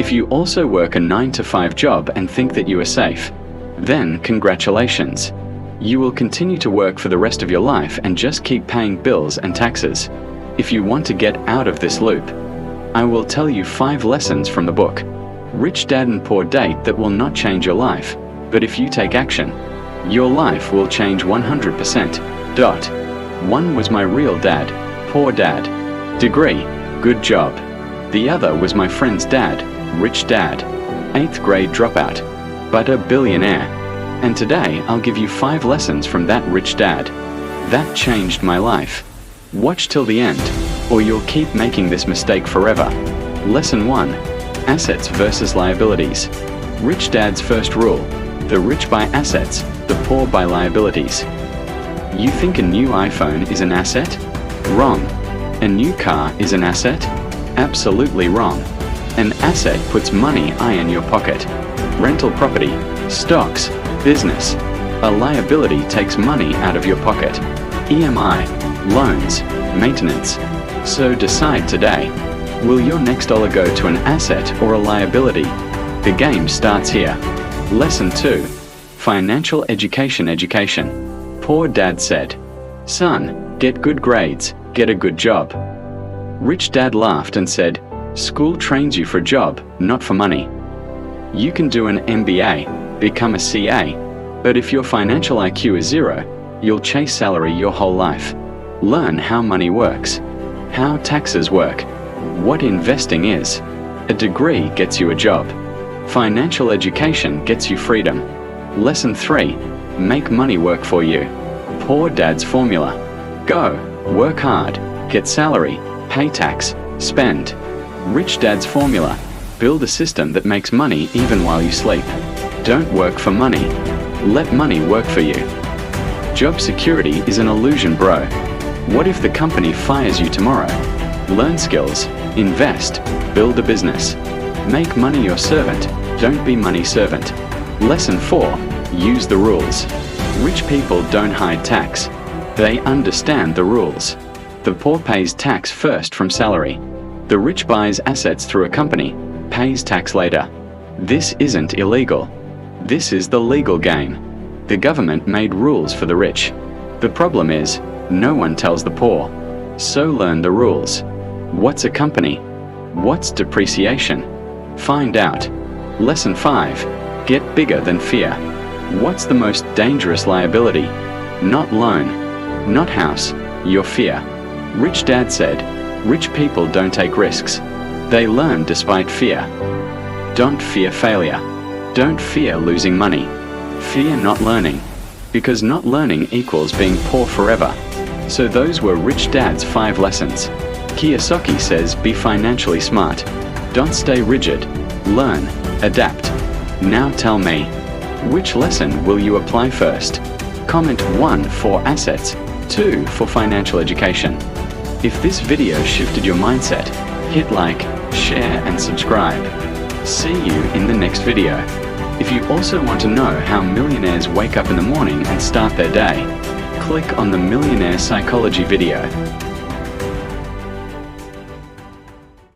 If you also work a 9-to-5 job and think that you are safe, then congratulations. You will continue to work for the rest of your life and just keep paying bills and taxes. If you want to get out of this loop, I will tell you 5 lessons from the book, Rich Dad and Poor Dad, that will not change your life, but if you take action, your life will change 100%. 1 was my real dad, poor dad. Degree, good job. The other was my friend's dad, rich dad. 8th grade dropout, but a billionaire. And today I'll give you 5 lessons from that rich dad. That changed my life. Watch till the end, or you'll keep making this mistake forever. Lesson 1. Assets versus liabilities. Rich Dad's first rule: the rich buy assets, the poor buy liabilities. You think a new iPhone is an asset? Wrong. A new car is an asset? Absolutely wrong. An asset puts money in your pocket. Rental property, stocks, business. A liability takes money out of your pocket. EMI, loans, maintenance. So decide today. Will your next dollar go to an asset or a liability? The game starts here. Lesson 2. Financial education. Poor dad said, "Son, get good grades, get a good job." Rich dad laughed and said, "School trains you for a job, not for money. You can do an MBA, become a CA, but if your financial IQ is 0, you'll chase salary your whole life. Learn how money works, how taxes work, what investing is. A degree gets you a job. Financial education gets you freedom." Lesson 3. Make money work for you. Poor dad's formula. Go, work hard, get salary, pay tax, spend. Rich dad's formula. Build a system that makes money even while you sleep. Don't work for money. Let money work for you. Job security is an illusion, bro. What if the company fires you tomorrow? Learn skills, invest, build a business. Make money your servant, don't be money servant. Lesson 4. Use the rules. Rich people don't hide tax. They understand the rules. The poor pays tax first from salary. The rich buys assets through a company, pays tax later. This isn't illegal. This is the legal game. The government made rules for the rich. The problem is, no one tells the poor. So learn the rules. What's a company? What's depreciation? Find out. Lesson 5. Get bigger than fear. What's the most dangerous liability? Not loan, not house, your fear. Rich dad said, rich people don't take risks. They learn despite fear. Don't fear failure. Don't fear losing money. Fear not learning, because not learning equals being poor forever. So those were Rich Dad's 5 lessons. Kiyosaki says, be financially smart. Don't stay rigid. Learn, adapt. Now tell me, which lesson will you apply first? Comment 1 for assets, 2 for financial education. If this video shifted your mindset, hit like, share and subscribe. See you in the next video. If you also want to know how millionaires wake up in the morning and start their day, click on the Millionaire Psychology video.